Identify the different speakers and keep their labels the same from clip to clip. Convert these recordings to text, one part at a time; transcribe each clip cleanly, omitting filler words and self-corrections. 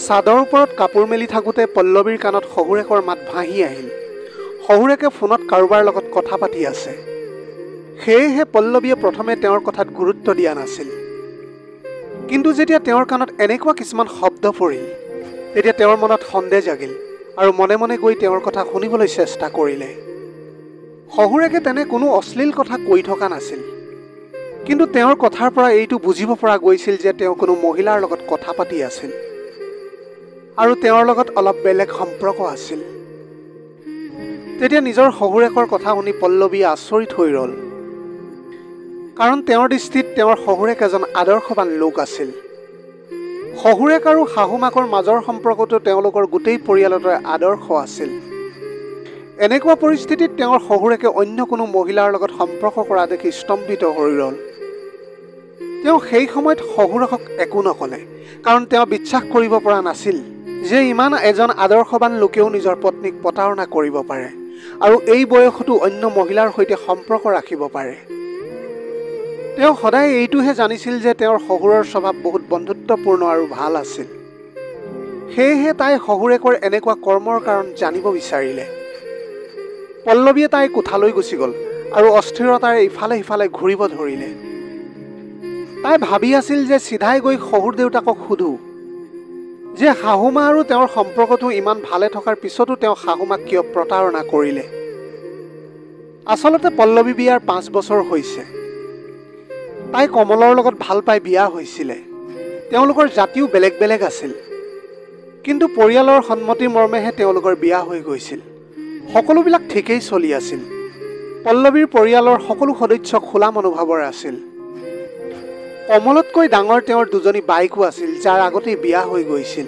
Speaker 1: চাদৰ ওপৰত কাপোৰ মেলি থাকোঁতে পল্লৱীৰ কাণত শহুৰেকৰ মাত ভাহি আহিল। শহুৰেকে ফোনত কাৰোবাৰ লগত কথা পাতি আছে। সেয়েহে পল্লৱীয়ে প্ৰথমে তেওঁৰ কথাত গুৰুত্ব দিয়া নাছিল। কিন্তু যেতিয়া তেওঁৰ কাণত এনেকুৱা কিছুমান শব্দ পৰিল, তেতিয়া তেওঁৰ মনত সন্দেহ জাগিল আৰু মনে মনে গৈ তেওঁৰ কথা শুনিবলৈ চেষ্টা কৰিলে। শহুৰেকে তেনে কোনো অশ্লীল কথা কৈ থকা নাছিল, কিন্তু তেওঁৰ কথাৰ পৰা এইটো বুজিব পৰা গৈছিল যে তেওঁ কোনো মহিলাৰ লগত কথা পাতি আছিল আৰু তেওঁৰ লগত অলপ বেলেগ সম্পৰ্ক আছিল। তেতিয়া নিজৰ শহুৰেকৰ কথা শুনি পল্লৱী আচৰিত হৈ ৰ'ল, কাৰণ তেওঁৰ দৃষ্টিত তেওঁৰ শহুৰেক এজন আদৰ্শৱান লোক আছিল। শহুৰেক আৰু শাহুমাকৰ মাজৰ সম্পৰ্কটো তেওঁলোকৰ গোটেই পৰিয়ালতে আদৰ্শ আছিল। এনেকুৱা পৰিস্থিতিত তেওঁৰ শহুৰেকে অন্য কোনো মহিলাৰ লগত সম্পৰ্ক কৰা দেখি স্তম্ভিত হৈ ৰ'ল। তেওঁ সেই সময়ত শহুৰেকক একো নকলে, কাৰণ তেওঁ বিশ্বাস কৰিব পৰা নাছিল যে ইমান এজন আদৰ্শৱান লোকেও নিজৰ পত্নীক প্ৰতাৰণা কৰিব পাৰে আৰু এই বয়সতো অন্য মহিলাৰ সৈতে সম্পৰ্ক ৰাখিব পাৰে। তেওঁ সদায় এইটোহে জানিছিল যে তেওঁৰ শহুৰৰ স্বভাৱ বহুত বন্ধুত্বপূৰ্ণ আৰু ভাল আছিল। সেয়েহে তাই শহুৰেকৰ এনেকুৱা কৰ্মৰ কাৰণ জানিব বিচাৰিলে। পল্লৱীয়ে তাই কোঠালৈ গুচি গ'ল আৰু অস্থিৰতাৰে ইফালে সিফালে ঘূৰিব ধৰিলে। তাই ভাবি আছিল যে চিধাই গৈ শহুৰ দেউতাকক সোধো যে শাহুমা আৰু তেওঁৰ সম্পৰ্কটো ইমান ভালে থকাৰ পিছতো তেওঁ শাহুমাক কিয় প্ৰতাৰণা কৰিলে। আচলতে পল্লৱী বিয়াৰ 5 বছৰ হৈছে। তাই কমলৰ লগত ভাল পাই বিয়া হৈছিলে। তেওঁলোকৰ জাতিও বেলেগ বেলেগ আছিল, কিন্তু পৰিয়ালৰ সন্মতি মৰ্মেহে তেওঁলোকৰ বিয়া হৈ গৈছিল। সকলোবিলাক ঠিকেই চলি আছিল। পল্লৱীৰ পৰিয়ালৰ সকলো সদস্য খোলা মনোভাৱৰ আছিল। কমলতকৈ ডাঙৰ তেওঁৰ 2জনী বাইকো আছিল, যাৰ আগতেই বিয়া হৈ গৈছিল।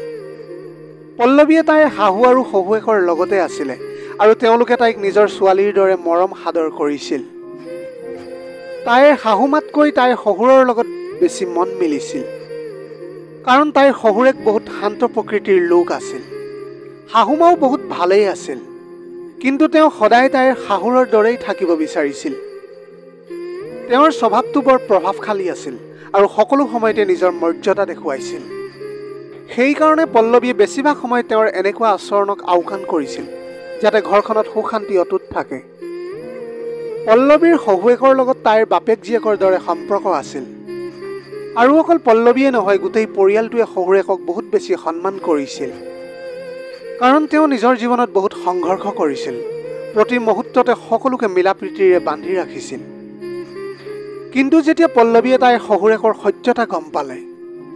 Speaker 1: পল্লৱীয়ে তাইৰ শাহু আৰু শহুৱেকৰ লগতে আছিলে আৰু তেওঁলোকে তাইক নিজৰ ছোৱালীৰ দৰে মৰম সাদৰ কৰিছিল। তাইৰ শাহুমাতকৈ তাইৰ শহুৰৰ লগত বেছি মন মিলিছিল, কাৰণ তাইৰ শহুৰেক বহুত শান্ত প্ৰকৃতিৰ লোক আছিল। শাহুমাও বহুত ভালেই আছিল, কিন্তু তেওঁ সদায় তাইৰ শাহুৰৰ দৰেই থাকিব বিচাৰিছিল। তেওঁৰ স্বভাৱটো বৰ প্ৰভাৱশালী আছিল আৰু সকলো সময়তে নিজৰ মৰ্যাদা দেখুৱাইছিল। সেইকাৰণে পল্লৱীয়ে বেছিভাগ সময় তেওঁৰ এনেকুৱা আচৰণক আওকাণ কৰিছিল, যাতে ঘৰখনত সুখ শান্তি অটুট থাকে। পল্লৱীৰ শহুৱেকৰ লগত তাইৰ বাপেক জীয়েকৰ দৰে সম্পৰ্ক আছিল। আৰু অকল পল্লৱীয়ে নহয়, গোটেই পৰিয়ালটোৱে শহুৰেকক বহুত বেছি সন্মান কৰিছিল, কাৰণ তেওঁ নিজৰ জীৱনত বহুত সংঘৰ্ষ কৰিছিল। প্ৰতি মুহূৰ্ততে সকলোকে মিলা প্ৰীতিৰে বান্ধি ৰাখিছিল। কিন্তু যেতিয়া পল্লৱীয়ে তাইৰ শহুৰেকৰ সত্যতা গম পালে,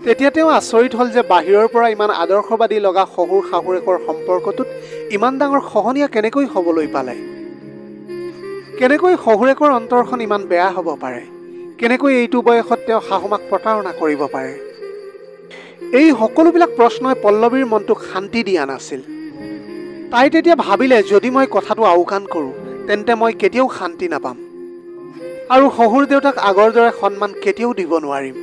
Speaker 1: তেতিয়া তেওঁ আচৰিত হ'ল যে বাহিৰৰ পৰা ইমান আদৰ্শবাদী লগা শহুৰ শাহুৰেকৰ সম্পৰ্কটোত ইমান ডাঙৰ খহনীয়া কেনেকৈ হ'বলৈ পালে। কেনেকৈ শহুৰেকৰ অন্তৰখন ইমান বেয়া হ'ব পাৰে। কেনেকৈ এইটো বয়সত তেওঁ শাহুমাক প্ৰতাৰণা কৰিব পাৰে। এই সকলোবিলাক প্ৰশ্নই পল্লৱীৰ মনটোক শান্তি দিয়া নাছিল। তাই তেতিয়া ভাবিলে, যদি মই কথাটো আওকাণ কৰোঁ তেন্তে মই কেতিয়াও শান্তি নাপাম আৰু শহুৰ দেউতাক আগৰ দৰে সন্মান কেতিয়াও দিব নোৱাৰিম।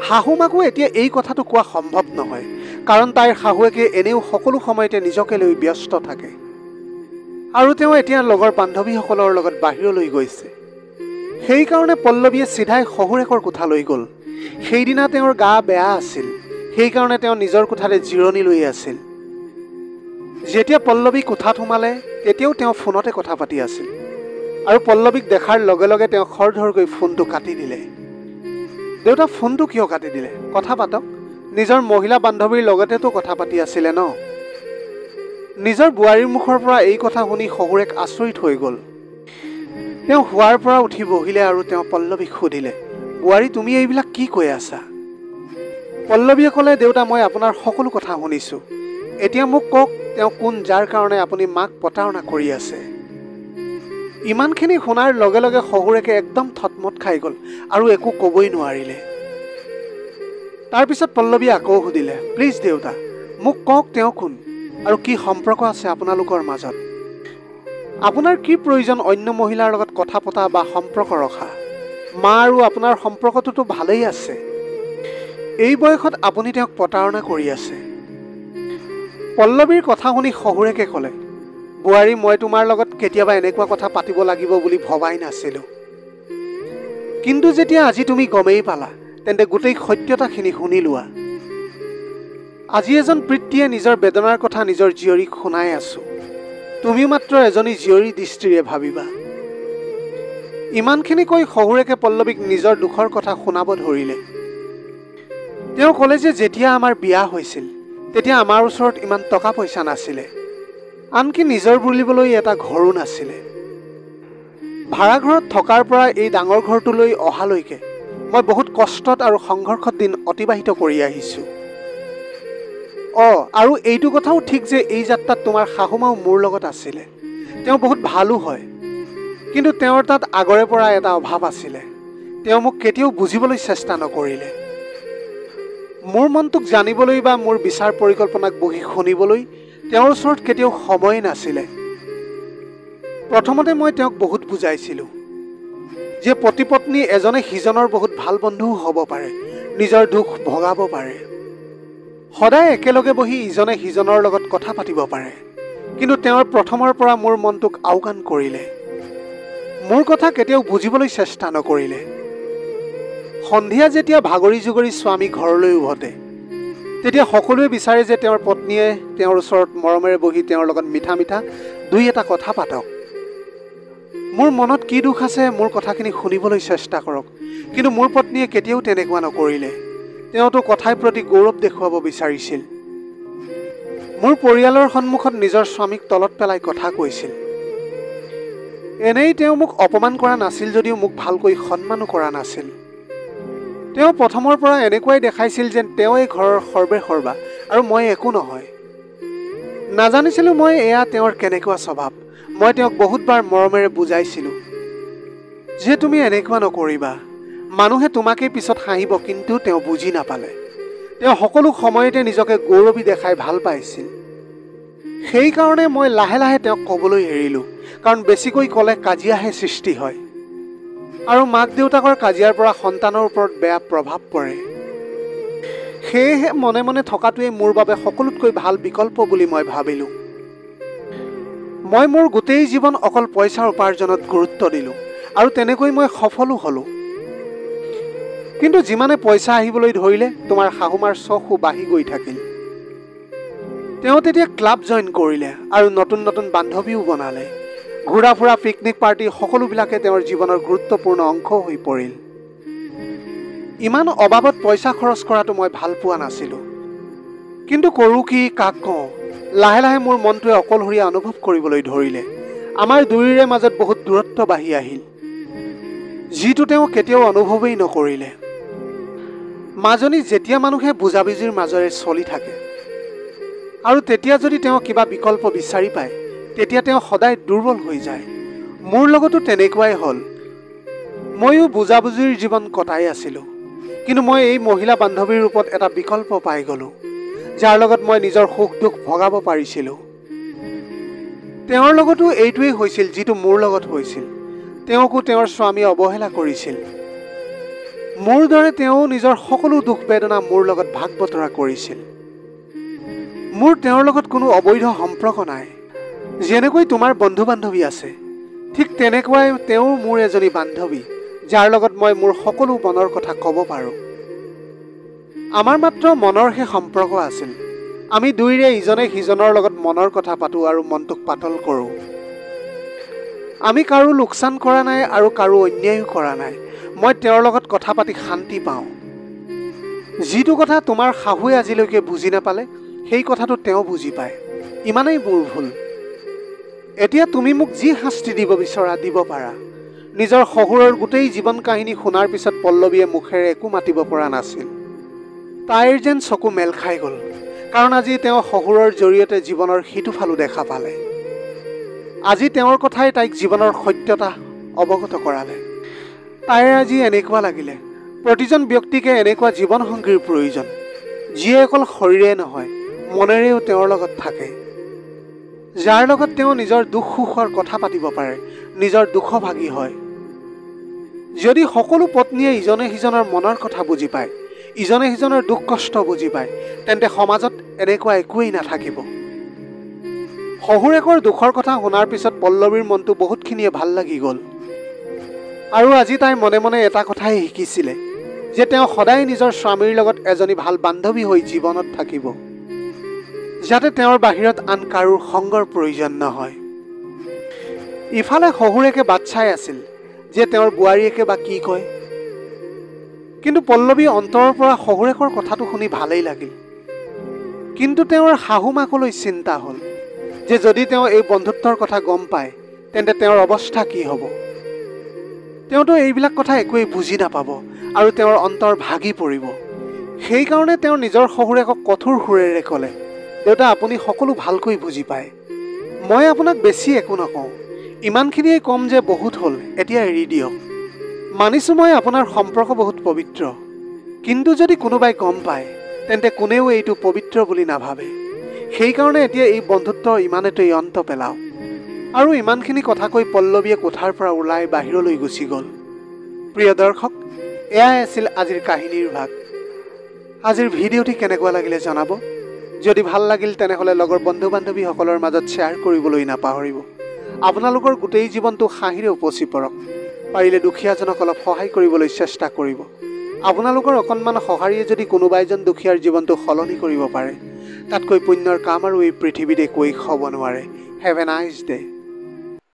Speaker 1: শাহুমাকো এতিয়া এই কথাটো কোৱা সম্ভৱ নহয়, কাৰণ তাইৰ শাহুৱেকে এনেও সকলো সময়তে নিজকে লৈ ব্যস্ত থাকে আৰু তেওঁ এতিয়া লগৰ বান্ধৱীসকলৰ লগত বাহিৰলৈ গৈছে। সেইকাৰণে পল্লৱীয়ে চিধাই শহুৰেকৰ কোঠালৈ গ'ল। সেইদিনা তেওঁৰ গা বেয়া আছিল, সেইকাৰণে তেওঁ নিজৰ কোঠাতে জিৰণি লৈ আছিল। যেতিয়া পল্লৱী কোঠাত সোমালে, তেতিয়াও তেওঁ ফোনতে কথা পাতি আছিল আৰু পল্লৱীক দেখাৰ লগে লগে তেওঁ খৰধৰকৈ ফোনটো কাটি দিলে। দেউতা, ফোনটো কিয় কাটি দিলে? কথা পাতক। নিজৰ মহিলা বান্ধৱীৰ লগতেতো কথা পাতি আছিলে ন। নিজৰ বোৱাৰীৰ মুখৰ পৰা এই কথা শুনি শহুৰেক আচৰিত হৈ গ'ল। তেওঁ শোৱাৰ পৰা উঠি বহিলে আৰু তেওঁ পল্লৱীক সুধিলে, বোৱাৰী, তুমি এইবিলাক কি কৈ আছা? পল্লৱীয়ে ক'লে, দেউতা, মই আপোনাৰ সকলো কথা শুনিছোঁ। এতিয়া মোক কওক, তেওঁ কোন, যাৰ কাৰণে আপুনি মাক প্ৰতাৰণা কৰি আছে? ইমানখিনি শুনাৰ লগে লগে শহুৰেকে একদম থতমত খাই গ'ল আৰু একো ক'বই নোৱাৰিলে। তাৰপিছত পল্লৱীয়ে আকৌ সুধিলে, প্লিজ দেউতা, মোক কওক, তেওঁ কোন আৰু কি সম্পৰ্ক আছে আপোনালোকৰ মাজত? আপোনাৰ কি প্ৰয়োজন অন্য মহিলাৰ লগত কথা পতা বা সম্পৰ্ক ৰখা? মা আৰু আপোনাৰ সম্পৰ্কটোতো ভালেই আছে। এই বয়সত আপুনি তেওঁক প্ৰতাৰণা কৰি আছে। পল্লৱীৰ কথা শুনি শহুৰেকে ক'লে, বোৱাৰী, মই তোমাৰ লগত কেতিয়াবা এনেকুৱা কথা পাতিব লাগিব বুলি ভবাই নাছিলোঁ, কিন্তু যেতিয়া আজি তুমি গমেই পালা, তেন্তে গোটেই সত্যতাখিনি শুনি লোৱা। আজি এজন পিতৃয়ে নিজৰ বেদনাৰ কথা নিজৰ জীয়ৰীক শুনাই আছো। তুমি মাত্ৰ এজনী জীয়ৰী দৃষ্টিৰে ভাবিবা। ইমানখিনি কৈ শহুৰেকে পল্লৱীক নিজৰ দুখৰ কথা শুনাব ধৰিলে। তেওঁ ক'লে যে যেতিয়া আমাৰ বিয়া হৈছিল তেতিয়া আমাৰ ওচৰত ইমান টকা পইচা নাছিলে, আনকি নিজৰ বুলিবলৈ এটা ঘৰো নাছিলে। ভাড়া ঘৰত থকাৰ পৰা এই ডাঙৰ ঘৰটোলৈ অহালৈকে মই বহুত কষ্টত আৰু সংঘৰ্ষত দিন অতিবাহিত কৰি আহিছোঁ। আৰু এইটো কথাও ঠিক যে এই যাত্ৰাত তোমাৰ শাহুমাও মোৰ লগত আছিলে। তেওঁ বহুত ভালো হয়, কিন্তু তেওঁৰ তাত আগৰে পৰা এটা অভাৱ আছিলে। তেওঁ মোক কেতিয়াও বুজিবলৈ চেষ্টা নকৰিলে। মোৰ মনটোক জানিবলৈ বা মোৰ বিচাৰ পৰিকল্পনাক বহি শুনিবলৈ তেওঁৰ ওচৰত কেতিয়াও সময় নাছিলে। প্ৰথমতে মই তেওঁক বহুত বুজাইছিলোঁ যে পতি পত্নী এজনে সিজনৰ বহুত ভাল বন্ধুও হ'ব পাৰে, নিজৰ দুখ ভগাব পাৰে, সদায় একেলগে বহি ইজনে সিজনৰ লগত কথা পাতিব পাৰে। কিন্তু তেওঁৰ প্ৰথমৰ পৰা মোৰ মনটোক আওকাণ কৰিলে, মোৰ কথা কেতিয়াও বুজিবলৈ চেষ্টা নকৰিলে। সন্ধিয়া যেতিয়া ভাগৰি জুগৰি স্বামী ঘৰলৈ উভতে তেতিয়া সকলোৱে বিচাৰে যে তেওঁৰ পত্নীয়ে তেওঁৰ ওচৰত মৰমেৰে বহি তেওঁৰ লগত মিঠা মিঠা দুই এটা কথা পাতক। মোৰ মনত কি দুখ আছে মোৰ কথাখিনি শুনিবলৈ চেষ্টা কৰক। কিন্তু মোৰ পত্নীয়ে কেতিয়াও তেনেকুৱা নকৰিলে। তেওঁতো কথাৰ প্ৰতি গৌৰৱ দেখুৱাব বিচাৰিছিল। মোৰ পৰিয়ালৰ সন্মুখত নিজৰ স্বামীক তলত পেলাই কথা কৈছিল। এনেই তেওঁ মোক অপমান কৰা নাছিল যদিও মোক ভালকৈ সন্মানো কৰা নাছিল। তেওঁ প্ৰথমৰ পৰা এনেকুৱাই দেখাইছিল যেন তেওঁ এই ঘৰৰ সৰ্বেসৰ্বা আৰু মই একো নহয়। নাজানিছিলোঁ মই এয়া তেওঁৰ কেনেকুৱা স্বভাৱ। মই তেওঁক বহুতবাৰ মৰমেৰে বুজাইছিলোঁ যে তুমি এনেকুৱা নকৰিবা, মানুহে তোমাকেই পিছত হাঁহিব। কিন্তু তেওঁ বুজি নাপালে। তেওঁ সকলো সময়তে নিজকে গৌৰৱী দেখাই ভাল পাইছিল। সেইকাৰণে মই লাহে লাহে তেওঁক ক'বলৈ এৰিলোঁ, কাৰণ বেছিকৈ ক'লে কাজিয়াহে সৃষ্টি হয় আৰু মাক দেউতাকৰ কাজিয়াৰ পৰা সন্তানৰ ওপৰত বেয়া প্ৰভাৱ পৰে। সেয়েহে মনে মনে থকাটোৱেই মোৰ বাবে সকলোতকৈ ভাল বিকল্প বুলি মই ভাবিলোঁ। মই মোৰ গোটেই জীৱন অকল পইচাৰ উপাৰ্জনত গুৰুত্ব দিলোঁ আৰু তেনেকৈ মই সফলো হ'লোঁ। কিন্তু যিমানে পইচা আহিবলৈ ধৰিলে তোমাৰ শাহুমাৰ চখো বাঢ়ি গৈ থাকিল। তেওঁ তেতিয়া ক্লাব জইন কৰিলে আৰু নতুন নতুন বান্ধৱীও বনালে। ঘূৰা ফুৰা, পিকনিক পাৰ্টি সকলোবিলাকে তেওঁৰ জীৱনৰ গুৰুত্বপূৰ্ণ অংশ হৈ পৰিল। ইমান অবাবত পইচা খৰচ কৰাটো মই ভাল পোৱা নাছিলোঁ। কিন্তু কৰোঁ কি, কাক কওঁ? লাহে লাহে মোৰ মনটোৱে অকলশৰীয়া অনুভৱ কৰিবলৈ ধৰিলে। আমাৰ দুয়োৰে মাজত বহুত দূৰত্ব বাঢ়ি আহিল, যিটো তেওঁ কেতিয়াও অনুভৱেই নকৰিলে। মাজনী যেতিয়া মানুহে বুজাবুজিৰ মাজেৰে চলি থাকে আৰু তেতিয়া যদি তেওঁ কিবা বিকল্প বিচাৰি পায় তেতিয়া তেওঁ সদায় দুৰ্বল হৈ যায়। মোৰ লগতো তেনেকুৱাই হ'ল। ময়ো বুজাবুজিৰ জীৱন কটাই আছিলোঁ, কিন্তু মই এই মহিলা বান্ধৱীৰ ৰূপত এটা বিকল্প পাই গ'লোঁ, যাৰ লগত মই নিজৰ সুখ দুখ ভগাব পাৰিছিলোঁ। তেওঁৰ লগতো এইটোৱেই হৈছিল যিটো মোৰ লগত হৈছিল। তেওঁকো তেওঁৰ স্বামীয়ে অৱহেলা কৰিছিল। মোৰ দৰে তেওঁ নিজৰ সকলো দুখ বেদনা মোৰ লগত ভাগ বতৰা কৰিছিল। মোৰ তেওঁৰ লগত কোনো অবৈধ সম্পৰ্ক নাই। যেনেকৈ তোমাৰ বন্ধু বান্ধৱী আছে, ঠিক তেনেকুৱাই তেওঁ মোৰ এজনী বান্ধৱী, যাৰ লগত মই মোৰ সকলো মনৰ কথা ক'ব পাৰোঁ। আমাৰ মাত্ৰ মনৰহে সম্পৰ্ক আছিল। আমি দুয়োৰে ইজনে সিজনৰ লগত মনৰ কথা পাতোঁ আৰু মনটোক পাতল কৰোঁ। আমি কাৰো লোকচান কৰা নাই আৰু কাৰো অন্যায়ো কৰা নাই। মই তেওঁৰ লগত কথা পাতি শান্তি পাওঁ। যিটো কথা তোমাৰ শাহুৱে আজিলৈকে বুজি নাপালে সেই কথাটো তেওঁ বুজি পায়। ইমানেই মোৰ ভুল। এতিয়া তুমি মোক যি শাস্তি দিব বিচৰা দিব পাৰা। নিজৰ শহুৰৰ গোটেই জীৱন কাহিনী শুনাৰ পিছত পল্লৱীয়ে মুখেৰে একো মাতিব পৰা নাছিল। তাইৰ যেন চকু মেল খাই গ'ল, কাৰণ আজি তেওঁ শহুৰৰ জৰিয়তে জীৱনৰ সিটো ফালো দেখা পালে। আজি তেওঁৰ কথাই তাইক জীৱনৰ সত্যতা অৱগত কৰালে। তাইৰ আজি এনেকুৱা লাগিলে প্ৰতিজন ব্যক্তিকে এনেকুৱা জীৱনসংগীৰ প্ৰয়োজন, যিয়ে অকল শৰীৰে নহয় মনেৰেও তেওঁৰ লগত থাকে, যাৰ লগত তেওঁ নিজৰ দুখ সুখৰ কথা পাতিব পাৰে, নিজৰ দুখভাগী হয়। যদি সকলো পত্নীয়ে ইজনে সিজনৰ মনৰ কথা বুজি পায়, ইজনে সিজনৰ দুখ কষ্ট বুজি পায়, তেন্তে সমাজত এনেকুৱা একোৱেই নাথাকিব। শহুৰেকৰ দুখৰ কথা শুনাৰ পিছত পল্লৱীৰ মনটো বহুতখিনিয়ে ভাল লাগি গ'ল। আৰু আজি তাই মনে মনে এটা কথাই শিকিছিলে যে তেওঁ সদায় নিজৰ স্বামীৰ লগত এজনী ভাল বান্ধৱী হৈ জীৱনত থাকিব। যাতে তেওঁৰ বাহিৰত আন কাৰোৰ সংগৰ প্ৰয়োজন নহয়। ইফালে শহুৰেকে বাট চাই আছিল যে তেওঁৰ বোৱাৰীয়েকে বা কি কয়। কিন্তু পল্লৱী অন্তৰৰ পৰা শহুৰেকৰ কথাটো শুনি ভালেই লাগিল। কিন্তু তেওঁৰ শাহু মাকলৈ চিন্তা হ'ল যে যদি তেওঁ এই বন্ধুত্বৰ কথা গম পায় তেন্তে তেওঁৰ অৱস্থা কি হ'ব। তেওঁতো এইবিলাক কথা একোৱেই বুজি নাপাব আৰু তেওঁৰ অন্তৰ ভাগি পৰিব। সেইকাৰণে তেওঁ নিজৰ শহুৰেকক কঠোৰ সুৰেৰে ক'লে, দেউতা আপুনি সকলো ভালকৈ বুজি পায়, মই আপোনাক বেছি একো নকওঁ, ইমানখিনিয়েই ক'ম যে বহুত হ'ল, এতিয়া এৰি দিয়ক। মানিছোঁ মই আপোনাৰ সম্পৰ্ক বহুত পবিত্ৰ, কিন্তু যদি কোনোবাই গম পায় তেন্তে কোনেও এইটো পবিত্ৰ বুলি নাভাবে। সেইকাৰণে এতিয়া এই বন্ধুত্ব ইমানতেই অন্ত পেলাওক। আৰু ইমানখিনি কথা কৈ পল্লৱীয়ে কোঠাৰ পৰা ওলাই বাহিৰলৈ গুচি গ'ল। প্ৰিয় দৰ্শক, এয়াই আছিল আজিৰ কাহিনীৰ ভাগ। আজিৰ ভিডিঅ'টি কেনেকুৱা লাগিলে জনাব। যদি ভাল লাগিল তেনেহ'লে লগৰ বন্ধু বান্ধৱীসকলৰ মাজত শ্বেয়াৰ কৰিবলৈ নাপাহৰিব। আপোনালোকৰ গোটেই জীৱনটো হাঁহিৰে উপচি পৰক। পাৰিলে দুখীয়াজনক অলপ সহায় কৰিবলৈ চেষ্টা কৰিব। আপোনালোকৰ অকণমান সঁহাৰিয়ে যদি কোনোবা এজন দুখীয়াৰ জীৱনটো সলনি কৰিব পাৰে, তাতকৈ পুণ্যৰ কাম আৰু এই পৃথিৱীত একোৱেই হ'ব নোৱাৰে। Have a nice day.